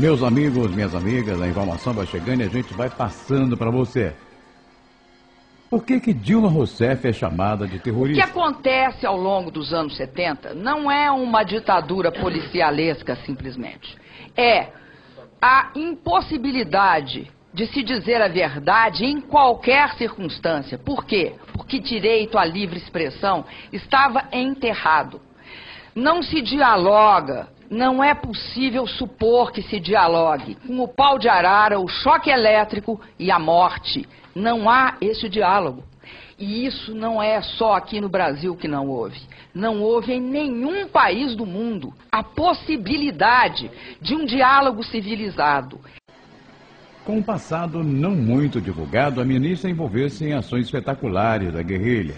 Meus amigos, minhas amigas, a informação vai chegando e a gente vai passando para você. Por que Dilma Rousseff é chamada de terrorista? O que acontece ao longo dos anos 70 não é uma ditadura policialesca simplesmente. É a impossibilidade de se dizer a verdade em qualquer circunstância. Por quê? Porque direito à livre expressão estava enterrado. Não se dialoga, não é possível supor que se dialogue com o pau de arara, o choque elétrico e a morte. Não há esse diálogo. E isso não é só aqui no Brasil que não houve. Não houve em nenhum país do mundo a possibilidade de um diálogo civilizado. Com um passado não muito divulgado, a ministra envolveu-se em ações espetaculares da guerrilha.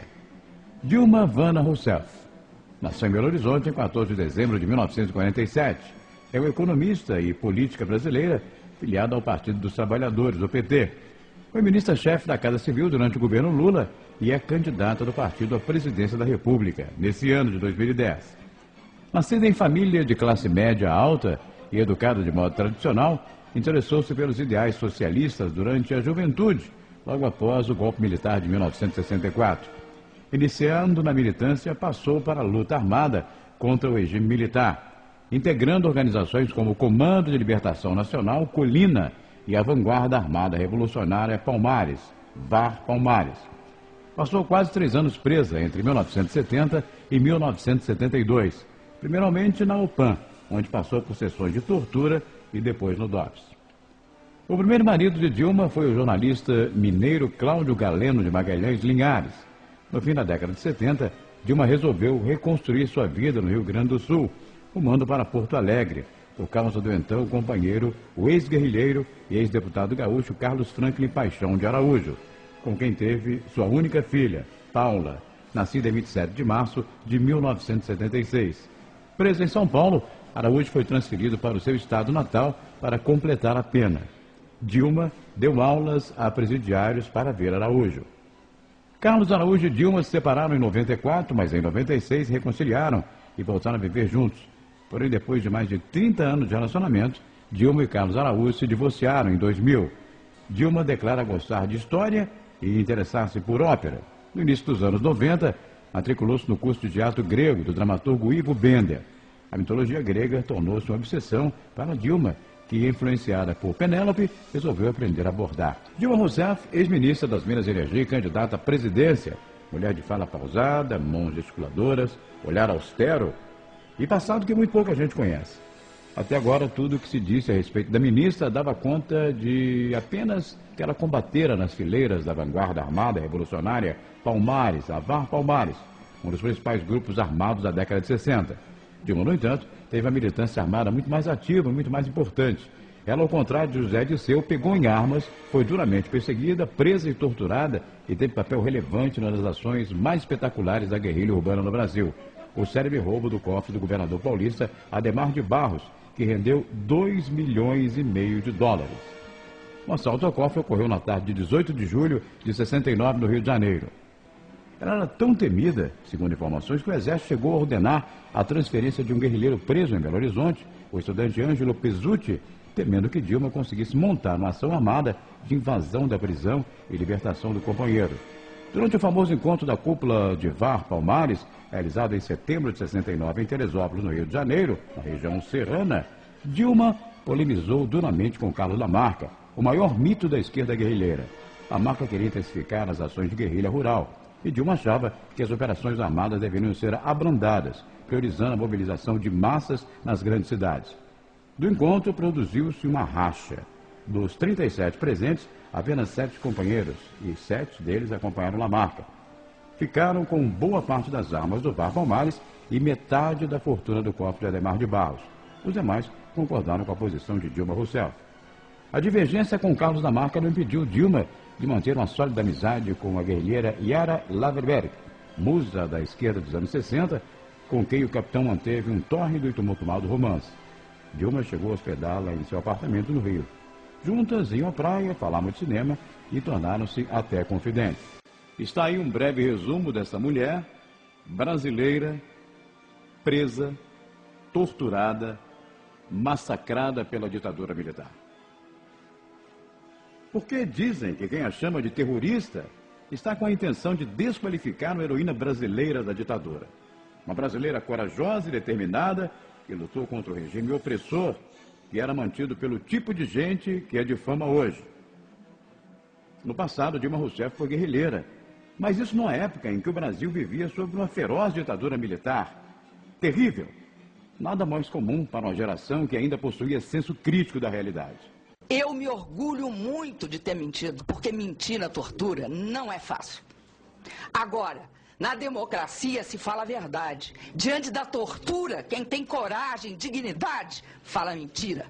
Dilma Vana Rousseff nasceu em Belo Horizonte em 14 de dezembro de 1947. É uma economista e política brasileira filiada ao Partido dos Trabalhadores, o PT. Foi ministra-chefe da Casa Civil durante o governo Lula e é candidata do partido à presidência da República, nesse ano de 2010. Nascida em família de classe média alta e educada de modo tradicional, interessou-se pelos ideais socialistas durante a juventude, logo após o golpe militar de 1964. Iniciando na militância, passou para a luta armada contra o regime militar, integrando organizações como o Comando de Libertação Nacional, Colina, e a Vanguarda Armada Revolucionária Palmares, VAR Palmares. Passou quase 3 anos presa entre 1970 e 1972, primeiramente na UPAM, onde passou por sessões de tortura e depois no DOPS. O primeiro marido de Dilma foi o jornalista mineiro Cláudio Galeno de Magalhães Linhares. No fim da década de 70, Dilma resolveu reconstruir sua vida no Rio Grande do Sul, rumando para Porto Alegre, por causa do então companheiro, o ex-guerrilheiro e ex-deputado gaúcho Carlos Franklin Paixão de Araújo, com quem teve sua única filha, Paula, nascida em 27 de março de 1976. Preso em São Paulo, Araújo foi transferido para o seu estado natal para completar a pena. Dilma deu aulas a presidiários para ver Araújo. Carlos Araújo e Dilma se separaram em 94, mas em 96 reconciliaram e voltaram a viver juntos. Porém, depois de mais de 30 anos de relacionamento, Dilma e Carlos Araújo se divorciaram em 2000. Dilma declara gostar de história e interessar-se por ópera. No início dos anos 90, matriculou-se no curso de teatro grego do dramaturgo Ivo Bender. A mitologia grega tornou-se uma obsessão para Dilma, que, influenciada por Penélope, resolveu aprender a bordar. Dilma Rousseff, ex-ministra das Minas e Energia e candidata à presidência, mulher de fala pausada, mãos gesticuladoras, olhar austero, e passado que muito pouca gente conhece. Até agora, tudo o que se disse a respeito da ministra dava conta de apenas que ela combatera nas fileiras da Vanguarda Armada Revolucionária Palmares, a VAR Palmares, um dos principais grupos armados da década de 60. Dilma, no entanto, teve a militância armada muito mais ativa, muito mais importante. Ela, ao contrário de José Dirceu, pegou em armas, foi duramente perseguida, presa e torturada e teve papel relevante nas ações mais espetaculares da guerrilha urbana no Brasil. O célebre roubo do cofre do governador paulista Adhemar de Barros, que rendeu $2,5 milhões de dólares. O assalto ao cofre ocorreu na tarde de 18 de julho de 69 no Rio de Janeiro. Ela era tão temida, segundo informações, que o Exército chegou a ordenar a transferência de um guerrilheiro preso em Belo Horizonte, o estudante Ângelo Pizzuti, temendo que Dilma conseguisse montar uma ação armada de invasão da prisão e libertação do companheiro. Durante o famoso encontro da cúpula de VAR Palmares, realizado em setembro de 69 em Teresópolis, no Rio de Janeiro, na região serrana, Dilma polemizou duramente com Carlos Lamarca, o maior mito da esquerda guerrilheira. Lamarca queria intensificar as ações de guerrilha rural, e Dilma achava que as operações armadas deveriam ser abrandadas, priorizando a mobilização de massas nas grandes cidades. Do encontro, produziu-se uma racha. Dos 37 presentes, apenas 7 companheiros, e 7 deles acompanharam Lamarca. Ficaram com boa parte das armas do VAR Palmares e metade da fortuna do cofre de Adhemar de Barros. Os demais concordaram com a posição de Dilma Rousseff. A divergência com Carlos Lamarca não impediu Dilma de manter uma sólida amizade com a guerrilheira Yara Laverberg, musa da esquerda dos anos 60, com quem o capitão manteve um tórrido e tumultuado romance. Dilma chegou a hospedá-la em seu apartamento no Rio. Juntas iam à praia, falavam de cinema e tornaram-se até confidentes. Está aí um breve resumo dessa mulher brasileira, presa, torturada, massacrada pela ditadura militar. Porque dizem que quem a chama de terrorista está com a intenção de desqualificar uma heroína brasileira da ditadura. Uma brasileira corajosa e determinada que lutou contra o regime opressor que era mantido pelo tipo de gente que a difama hoje. No passado, Dilma Rousseff foi guerrilheira, mas isso numa época em que o Brasil vivia sob uma feroz ditadura militar. Terrível. Nada mais comum para uma geração que ainda possuía senso crítico da realidade. Eu me orgulho muito de ter mentido, porque mentir na tortura não é fácil. Agora, na democracia se fala a verdade. Diante da tortura, quem tem coragem, dignidade, fala mentira.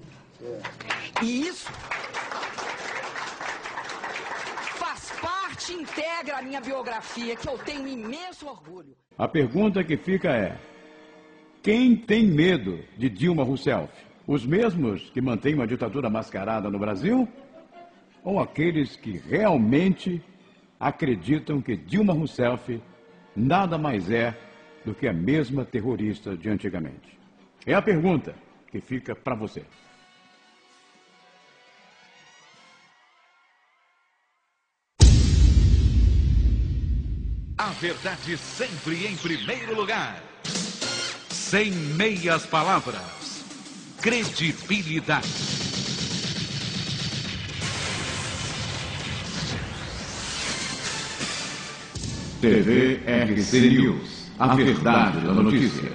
E isso faz parte, integra a minha biografia, que eu tenho imenso orgulho. A pergunta que fica é: quem tem medo de Dilma Rousseff? Os mesmos que mantêm uma ditadura mascarada no Brasil? Ou aqueles que realmente acreditam que Dilma Rousseff nada mais é do que a mesma terrorista de antigamente? É a pergunta que fica para você. A verdade sempre em primeiro lugar. Sem meias palavras. Credibilidade. TV RC News. A verdade da notícia.